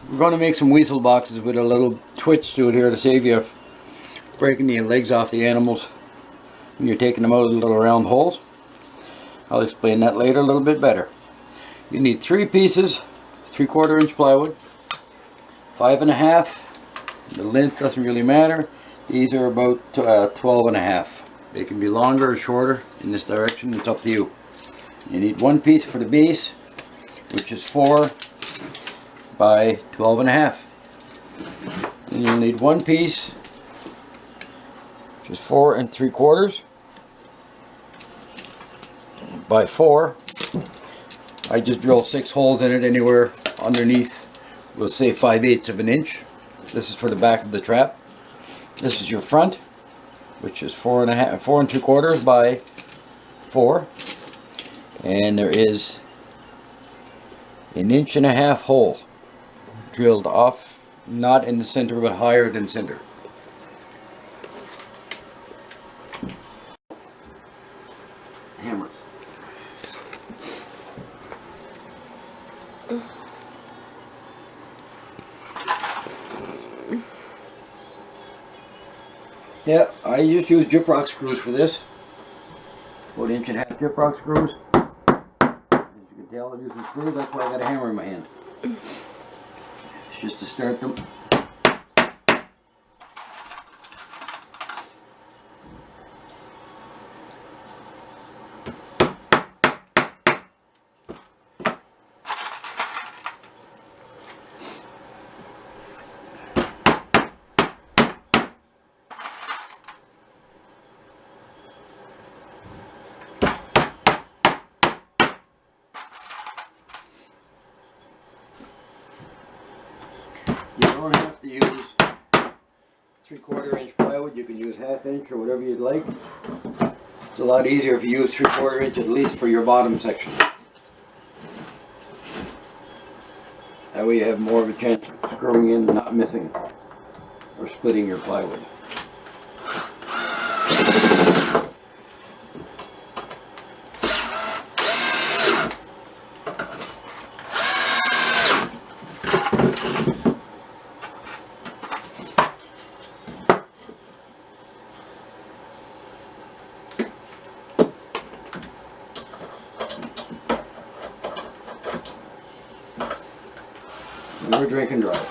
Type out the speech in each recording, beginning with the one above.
We're going to make some weasel boxes with a little twitch to it here to save you breaking the legs off the animals when you're taking them out of the little round holes. I'll explain that later a little bit better. You need 3 pieces, 3/4 inch plywood, 5.5. The length doesn't really matter. These are about 12.5. They can be longer or shorter in this direction. It's up to you. You need 1 piece for the base, which is 4 by 12.5. Then you'll need 1 piece, which is 4 3/4 by 4. I just drill 6 holes in it anywhere underneath, we'll say 5/8 of an inch. This is for the back of the trap. This is your front, which is 4 3/4 by 4. And there is 1.5 inch hole drilled off, not in the center but higher than center. Hammer. Yeah, I just use gyprock screws for this. 1.5 inch gyprock screws. As you can tell, I'm using screws, that's why I got a hammer in my hand. It's just to start them. You don't have to use 3/4 inch plywood, you can use 1/2 inch or whatever you'd like. It's a lot easier if you use 3/4 inch at least for your bottom section. That way you have more of a chance of screwing in and not missing or splitting your plywood. Never drink and drive.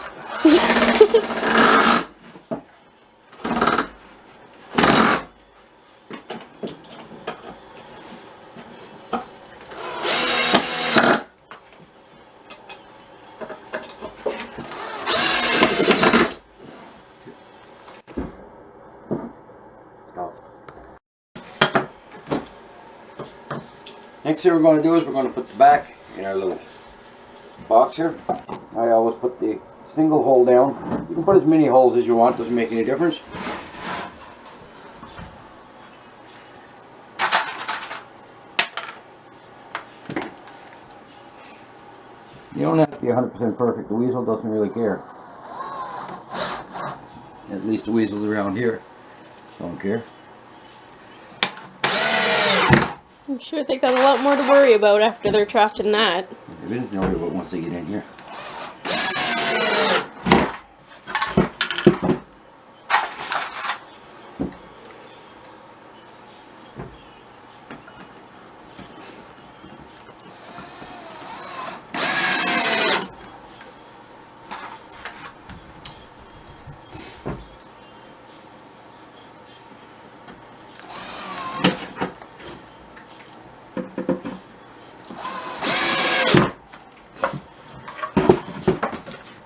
Next thing we're going to do is we're going to put the back in our little box here. I always put the single hole down. You can put as many holes as you want, doesn't make any difference. You don't have to be 100% perfect. The weasel doesn't really care. At least the weasels around here don't care. I'm sure they got a lot more to worry about after they're trapped in that. There is no worry about once they get in here.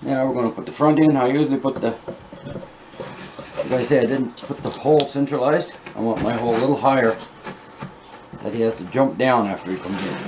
Now we're going to put the front in. I usually put the, as I say, I didn't put the hole centralized. I want my hole a little higher, that he has to jump down after he comes in.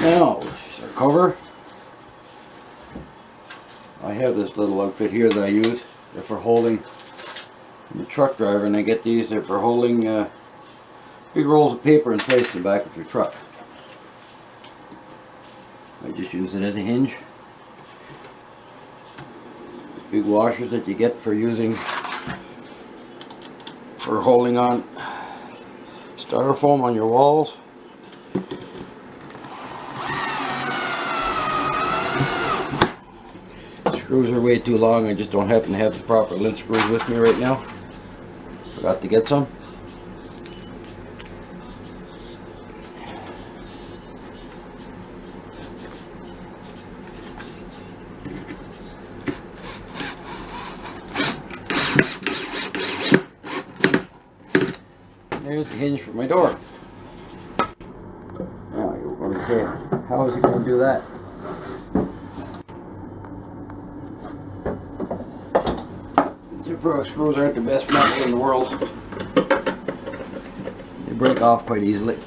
Now, here's our cover. I have this little outfit here that I use. They're for holding, I'm a truck driver, and I get these. They're for holding big rolls of paper in place in the back of your truck. I just use it as a hinge. Big washers that you get for holding on styrofoam on your walls. Screws are way too long. I just don't happen to have the proper length screws with me right now. Forgot to get some. There's the hinge for my door. Now you're going to say, how is he going to do that? Zipper screws aren't the best metal in the world. They break off quite easily.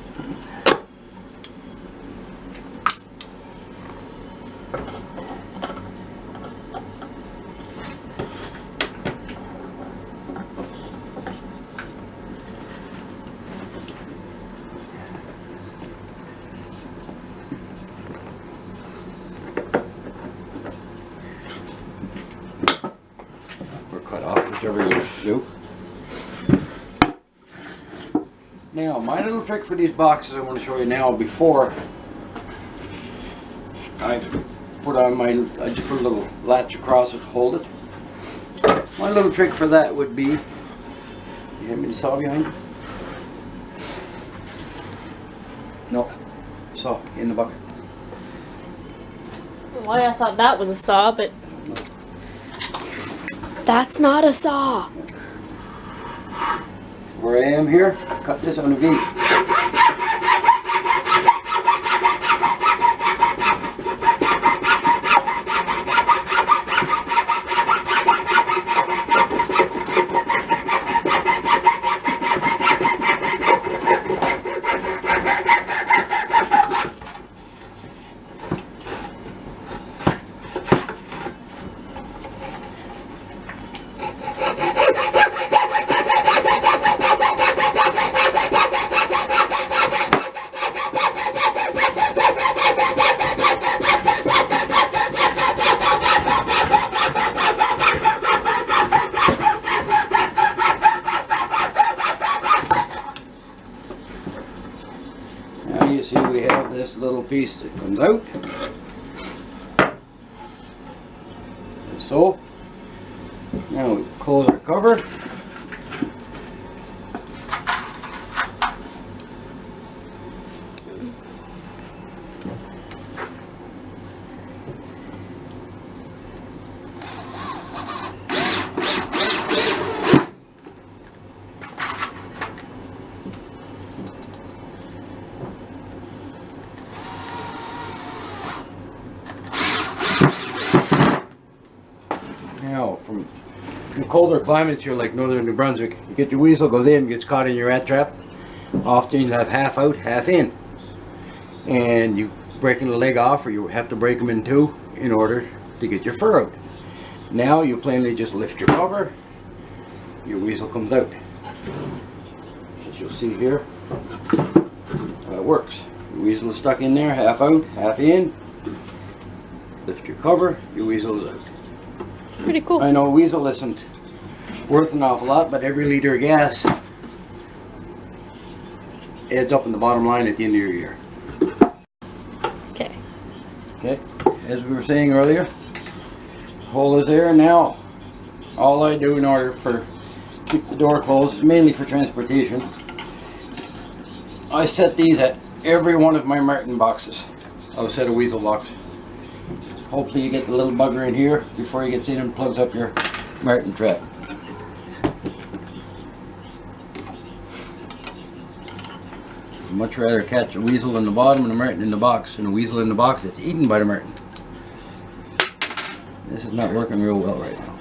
Cut off, whichever you do. Now, my little trick for these boxes I want to show you now, before I put on my, I just put a little latch across it to hold it. My little trick for that would be, you have me the saw behind you? No, saw in the bucket. Why, I thought that was a saw, but that's not a saw. Where I am here, cut this on a V. Now you see we have this little piece that comes out. And so, now we close our cover. Now, from colder climates here like northern New Brunswick, you get your weasel, goes in, gets caught in your rat trap. Often you have half out, half in. And you breaking the leg off, or you have to break them in two in order to get your fur out. Now you plainly just lift your cover, your weasel comes out. As you'll see here, how it works. Your weasel is stuck in there, half out, half in. Lift your cover, your weasel is out. Pretty cool. I know a weasel isn't worth an awful lot, but every liter of gas adds up in the bottom line at the end of your year. Okay. Okay, as we were saying earlier, hole is there. Now, all I do in order for keep the door closed, mainly for transportation, I set these at every one of my marten boxes. I'll set a weasel box. Hopefully you get the little bugger in here before he gets in and plugs up your marten trap. I'd much rather catch a weasel in the bottom and a marten in the box than a weasel in the box that's eaten by the marten. This is not working real well right now.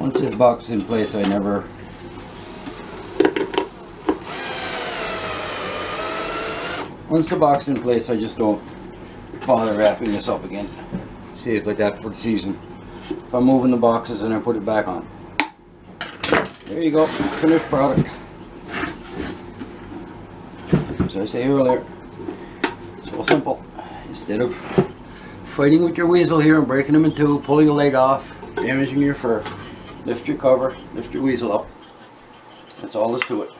Once this box is in place, I never once the box is in place, I just don't bother wrapping this up again. Stays like that for the season. If I'm moving the boxes, and I put it back on. There you go, finished product. As I say earlier, so simple. Instead of fighting with your weasel here and breaking them in two, pulling a leg off, damaging your fur, lift your cover, lift your weasel up. That's all there is to it.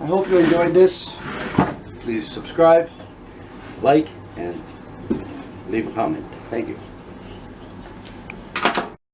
I hope you enjoyed this. Please subscribe, like, and leave a comment. Thank you.